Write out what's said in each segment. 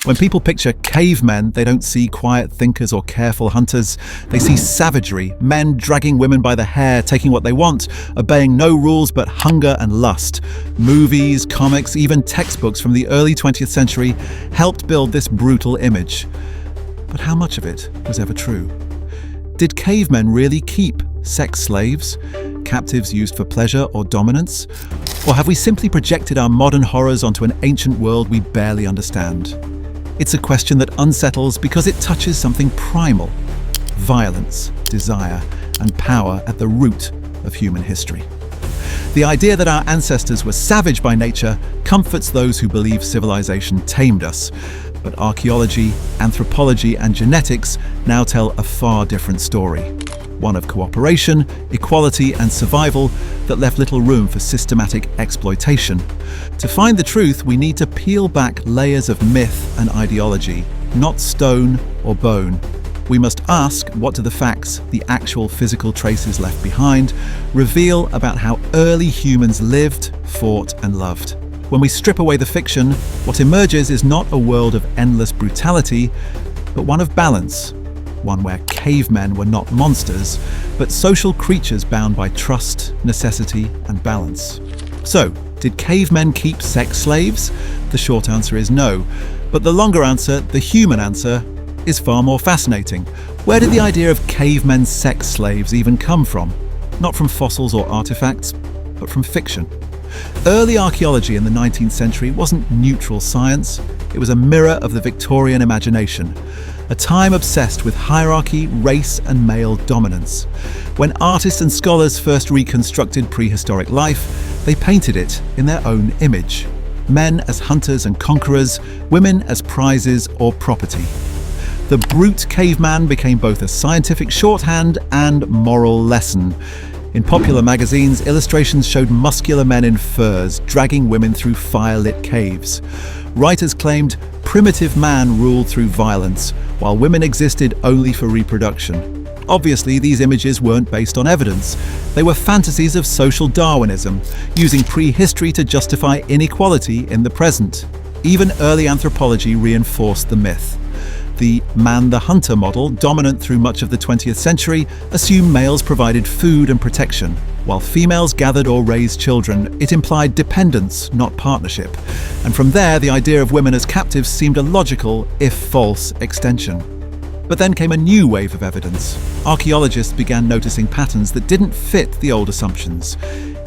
When people picture cavemen, they don't see quiet thinkers or careful hunters. They see savagery, men dragging women by the hair, taking what they want, obeying no rules but hunger and lust. Movies, comics, even textbooks from the early 20th century helped build this brutal image. But how much of it was ever true? Did cavemen really keep sex slaves, captives used for pleasure or dominance? Or have we simply projected our modern horrors onto an ancient world we barely understand? It's a question that unsettles because it touches something primal: violence, desire, and power at the root of human history. The idea that our ancestors were savage by nature comforts those who believe civilization tamed us. But archaeology, anthropology, and genetics now tell a far different story. One of cooperation, equality, and survival that left little room for systematic exploitation. To find the truth, we need to peel back layers of myth and ideology, not stone or bone. We must ask, what do the facts, the actual physical traces left behind, reveal about how early humans lived, fought, and loved? When we strip away the fiction, what emerges is not a world of endless brutality, but one of balance. One where cavemen were not monsters, but social creatures bound by trust, necessity, and balance. So, did cavemen keep sex slaves? The short answer is no. But the longer answer, the human answer, is far more fascinating. Where did the idea of cavemen sex slaves even come from? Not from fossils or artifacts, but from fiction. Early archaeology in the 19th century wasn't neutral science, it was a mirror of the Victorian imagination, a time obsessed with hierarchy, race, and male dominance. When artists and scholars first reconstructed prehistoric life, they painted it in their own image. Men as hunters and conquerors, women as prizes or property. The brute caveman became both a scientific shorthand and moral lesson. In popular magazines, illustrations showed muscular men in furs dragging women through fire-lit caves. Writers claimed primitive man ruled through violence, while women existed only for reproduction. Obviously, these images weren't based on evidence. They were fantasies of social Darwinism, using prehistory to justify inequality in the present. Even early anthropology reinforced the myth. The man-the-hunter model, dominant through much of the 20th century, assumed males provided food and protection. While females gathered or raised children, it implied dependence, not partnership. And from there, the idea of women as captives seemed a logical, if false, extension. But then came a new wave of evidence. Archaeologists began noticing patterns that didn't fit the old assumptions.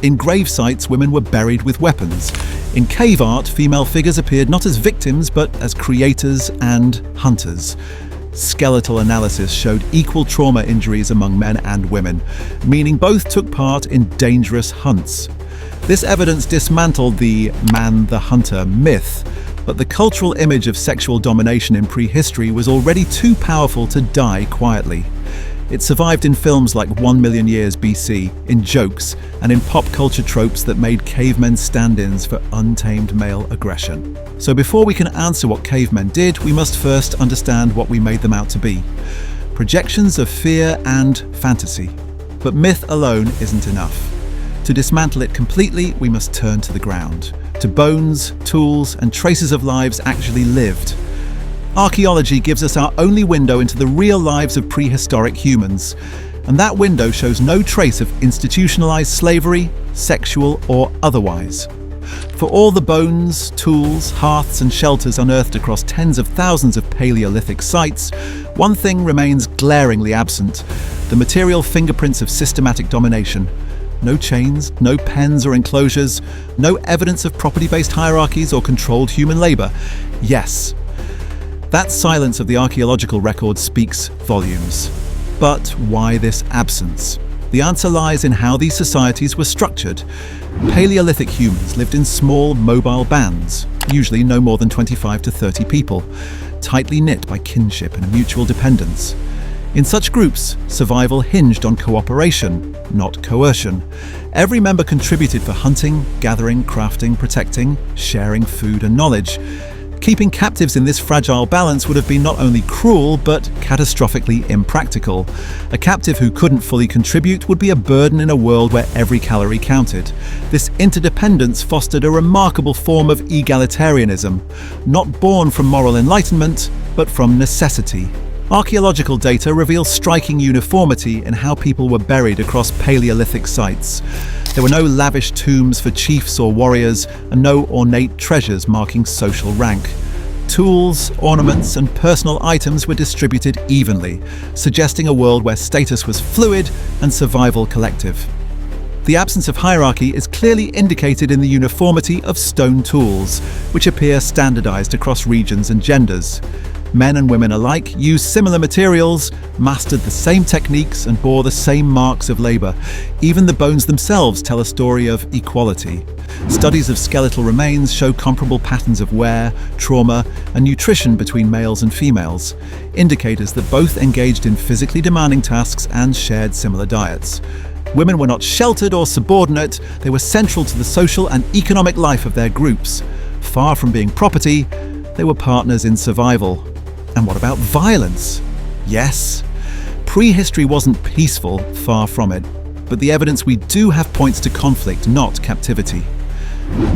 In grave sites, women were buried with weapons. In cave art, female figures appeared not as victims, but as creators and hunters. Skeletal analysis showed equal trauma injuries among men and women, meaning both took part in dangerous hunts. This evidence dismantled the man-the-hunter myth, but the cultural image of sexual domination in prehistory was already too powerful to die quietly. It survived in films like 1 million years BC, in jokes, and in pop culture tropes that made cavemen stand-ins for untamed male aggression. So before we can answer what cavemen did, we must first understand what we made them out to be. Projections of fear and fantasy. But myth alone isn't enough. To dismantle it completely, we must turn to the ground, to bones, tools, and traces of lives actually lived. Archaeology gives us our only window into the real lives of prehistoric humans, and that window shows no trace of institutionalized slavery, sexual or otherwise. For all the bones, tools, hearths and shelters unearthed across tens of thousands of Paleolithic sites, one thing remains glaringly absent: the material fingerprints of systematic domination. No chains, no pens or enclosures, no evidence of property-based hierarchies or controlled human labor. Yes, that silence of the archaeological record speaks volumes. But why this absence? The answer lies in how these societies were structured. Paleolithic humans lived in small, mobile bands, usually no more than 25 to 30 people, tightly knit by kinship and mutual dependence. In such groups, survival hinged on cooperation, not coercion. Every member contributed for hunting, gathering, crafting, protecting, sharing food and knowledge. Keeping captives in this fragile balance would have been not only cruel, but catastrophically impractical. A captive who couldn't fully contribute would be a burden in a world where every calorie counted. This interdependence fostered a remarkable form of egalitarianism, not born from moral enlightenment, but from necessity. Archaeological data reveals striking uniformity in how people were buried across Paleolithic sites. There were no lavish tombs for chiefs or warriors, and no ornate treasures marking social rank. Tools, ornaments, and personal items were distributed evenly, suggesting a world where status was fluid and survival collective. The absence of hierarchy is clearly indicated in the uniformity of stone tools, which appear standardized across regions and genders. Men and women alike used similar materials, mastered the same techniques, and bore the same marks of labor. Even the bones themselves tell a story of equality. Studies of skeletal remains show comparable patterns of wear, trauma, and nutrition between males and females, indicators that both engaged in physically demanding tasks and shared similar diets. Women were not sheltered or subordinate, they were central to the social and economic life of their groups. Far from being property, they were partners in survival. And what about violence? Yes, prehistory wasn't peaceful, far from it, but the evidence we do have points to conflict, not captivity.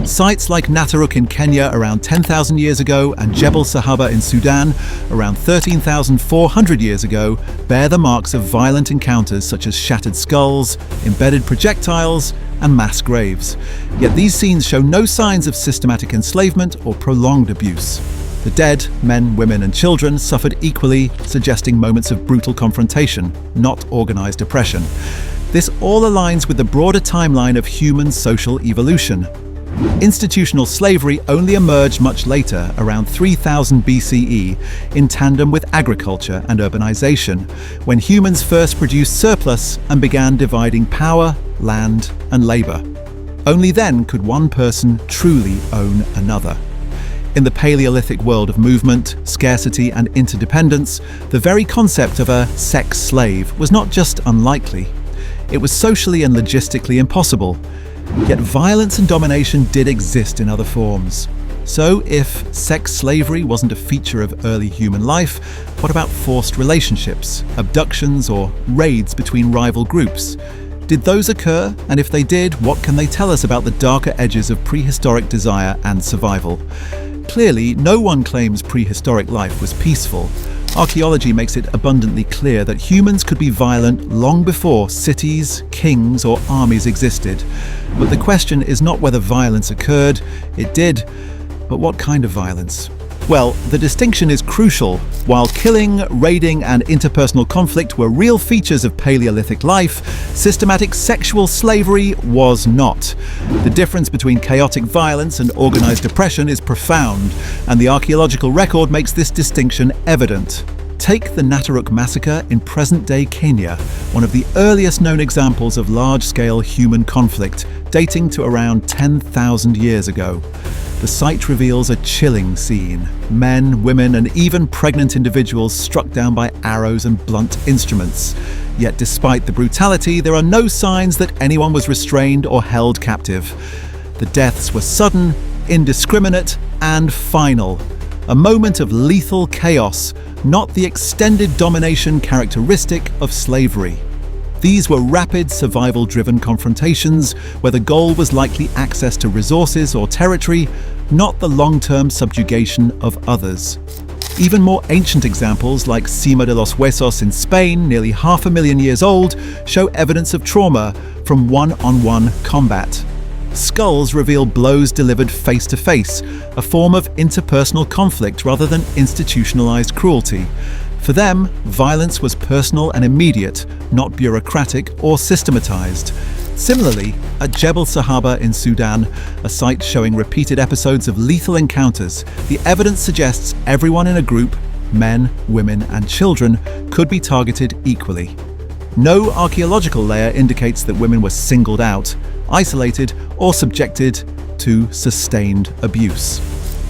Sites like Nataruk in Kenya around 10,000 years ago and Jebel Sahaba in Sudan around 13,400 years ago bear the marks of violent encounters such as shattered skulls, embedded projectiles, and mass graves. Yet these scenes show no signs of systematic enslavement or prolonged abuse. The dead, men, women, and children, suffered equally, suggesting moments of brutal confrontation, not organized oppression. This all aligns with the broader timeline of human social evolution. Institutional slavery only emerged much later, around 3000 BCE, in tandem with agriculture and urbanization, when humans first produced surplus and began dividing power, land, and labor. Only then could one person truly own another. In the Paleolithic world of movement, scarcity, and interdependence, the very concept of a sex slave was not just unlikely. It was socially and logistically impossible. Yet violence and domination did exist in other forms. So if sex slavery wasn't a feature of early human life, what about forced relationships, abductions, or raids between rival groups? Did those occur? And if they did, what can they tell us about the darker edges of prehistoric desire and survival? Clearly, no one claims prehistoric life was peaceful. Archaeology makes it abundantly clear that humans could be violent long before cities, kings, or armies existed. But the question is not whether violence occurred, it did, but what kind of violence? Well, the distinction is crucial. While killing, raiding, and interpersonal conflict were real features of Paleolithic life, systematic sexual slavery was not. The difference between chaotic violence and organized oppression is profound, and the archaeological record makes this distinction evident. Take the Nataruk Massacre in present-day Kenya, one of the earliest known examples of large-scale human conflict, dating to around 10,000 years ago. The site reveals a chilling scene. Men, women, and even pregnant individuals struck down by arrows and blunt instruments. Yet despite the brutality, there are no signs that anyone was restrained or held captive. The deaths were sudden, indiscriminate, and final. A moment of lethal chaos, not the extended domination characteristic of slavery. These were rapid, survival-driven confrontations where the goal was likely access to resources or territory, not the long-term subjugation of others. Even more ancient examples like Cima de los Huesos in Spain, nearly 500,000 years old, show evidence of trauma from one-on-one combat. Skulls reveal blows delivered face-to-face, a form of interpersonal conflict rather than institutionalized cruelty. For them, violence was personal and immediate, not bureaucratic or systematized. Similarly, at Jebel Sahaba in Sudan, a site showing repeated episodes of lethal encounters, the evidence suggests everyone in a group, men, women, and children, could be targeted equally. No archaeological layer indicates that women were singled out, isolated, or subjected to sustained abuse.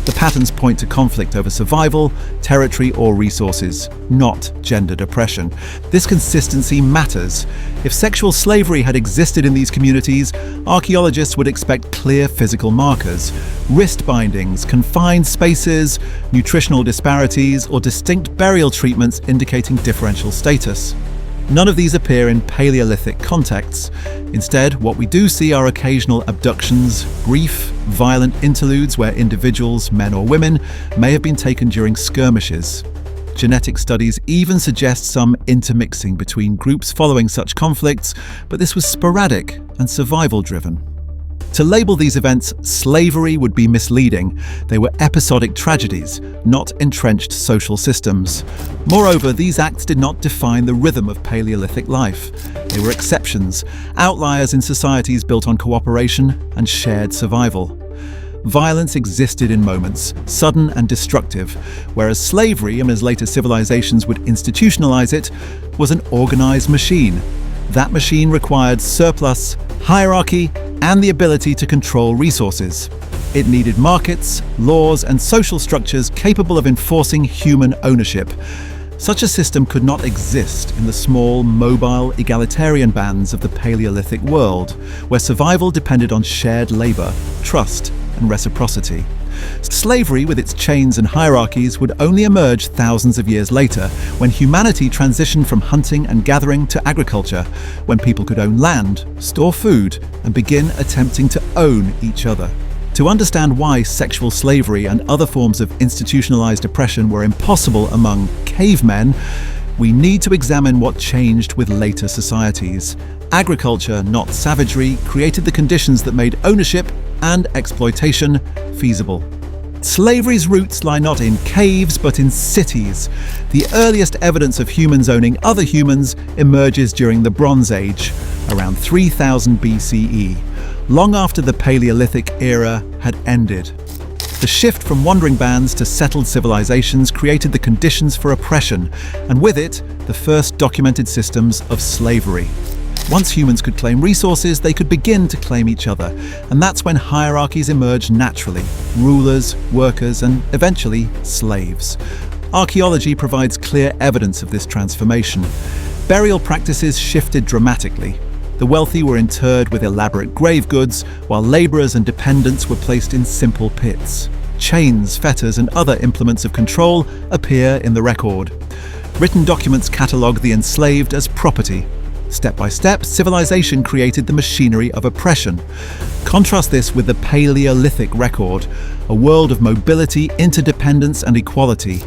The patterns point to conflict over survival, territory, or resources, not gendered oppression. This consistency matters. If sexual slavery had existed in these communities, archaeologists would expect clear physical markers: wrist bindings, confined spaces, nutritional disparities, or distinct burial treatments indicating differential status. None of these appear in Paleolithic contexts. Instead, what we do see are occasional abductions, brief, violent interludes where individuals, men or women, may have been taken during skirmishes. Genetic studies even suggest some intermixing between groups following such conflicts, but this was sporadic and survival-driven. To label these events slavery would be misleading. They were episodic tragedies, not entrenched social systems. Moreover, these acts did not define the rhythm of Paleolithic life. They were exceptions, outliers in societies built on cooperation and shared survival. Violence existed in moments, sudden and destructive, whereas slavery, and as later civilizations would institutionalize it, was an organized machine. That machine required surplus, hierarchy, and the ability to control resources. It needed markets, laws, and social structures capable of enforcing human ownership. Such a system could not exist in the small, mobile, egalitarian bands of the Paleolithic world, where survival depended on shared labor, trust, and reciprocity. Slavery, with its chains and hierarchies, would only emerge thousands of years later, when humanity transitioned from hunting and gathering to agriculture, when people could own land, store food, and begin attempting to own each other. To understand why sexual slavery and other forms of institutionalized oppression were impossible among cavemen, we need to examine what changed with later societies. Agriculture, not savagery, created the conditions that made ownership and exploitation feasible. Slavery's roots lie not in caves, but in cities. The earliest evidence of humans owning other humans emerges during the Bronze Age, around 3000 BCE, long after the Paleolithic era had ended. The shift from wandering bands to settled civilizations created the conditions for oppression, and with it, the first documented systems of slavery. Once humans could claim resources, they could begin to claim each other, and that's when hierarchies emerged naturally: rulers, workers, and eventually slaves. Archaeology provides clear evidence of this transformation. Burial practices shifted dramatically. The wealthy were interred with elaborate grave goods, while laborers and dependents were placed in simple pits. Chains, fetters, and other implements of control appear in the record. Written documents catalogue the enslaved as property. Step by step, civilization created the machinery of oppression. Contrast this with the Paleolithic record, a world of mobility, interdependence, and equality.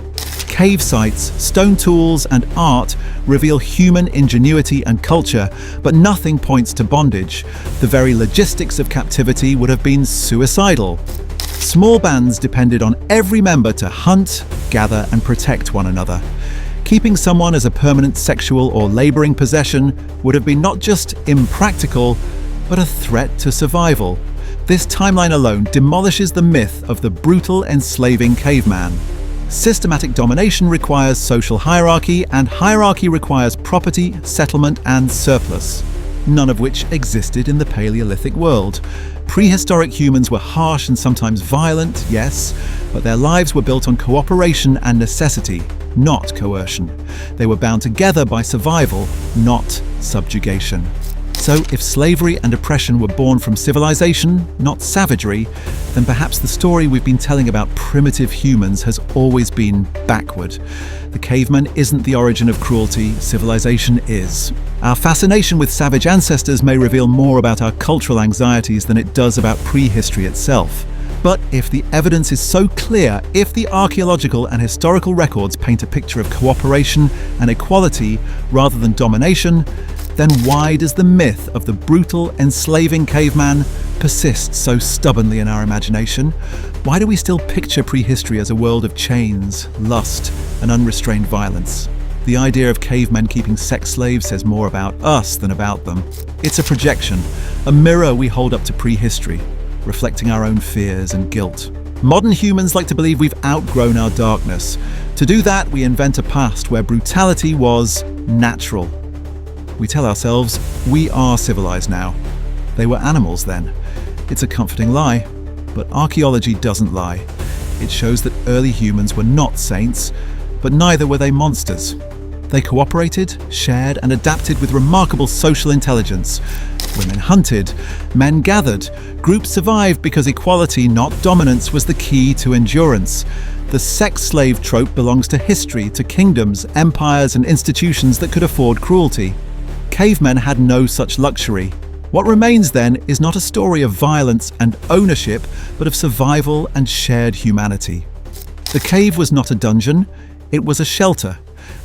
Cave sites, stone tools, and art reveal human ingenuity and culture, but nothing points to bondage. The very logistics of captivity would have been suicidal. Small bands depended on every member to hunt, gather, and protect one another. Keeping someone as a permanent sexual or laboring possession would have been not just impractical, but a threat to survival. This timeline alone demolishes the myth of the brutal, enslaving caveman. Systematic domination requires social hierarchy, and hierarchy requires property, settlement, and surplus, none of which existed in the Paleolithic world. Prehistoric humans were harsh and sometimes violent, yes, but their lives were built on cooperation and necessity, not coercion. They were bound together by survival, not subjugation. So if slavery and oppression were born from civilization, not savagery, then perhaps the story we've been telling about primitive humans has always been backward. The caveman isn't the origin of cruelty, civilization is. Our fascination with savage ancestors may reveal more about our cultural anxieties than it does about prehistory itself. But if the evidence is so clear, if the archaeological and historical records paint a picture of cooperation and equality rather than domination, then why does the myth of the brutal, enslaving caveman persist so stubbornly in our imagination? Why do we still picture prehistory as a world of chains, lust, and unrestrained violence? The idea of cavemen keeping sex slaves says more about us than about them. It's a projection, a mirror we hold up to prehistory, reflecting our own fears and guilt. Modern humans like to believe we've outgrown our darkness. To do that, we invent a past where brutality was natural. We tell ourselves, we are civilized now. They were animals then. It's a comforting lie, but archaeology doesn't lie. It shows that early humans were not saints, but neither were they monsters. They cooperated, shared, and adapted with remarkable social intelligence. Women hunted, men gathered, groups survived because equality, not dominance, was the key to endurance. The sex slave trope belongs to history, to kingdoms, empires, and institutions that could afford cruelty. Cavemen had no such luxury. What remains then is not a story of violence and ownership, but of survival and shared humanity. The cave was not a dungeon, it was a shelter,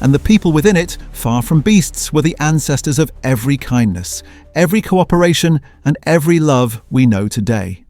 and the people within it, far from beasts, were the ancestors of every kindness, every cooperation, and every love we know today.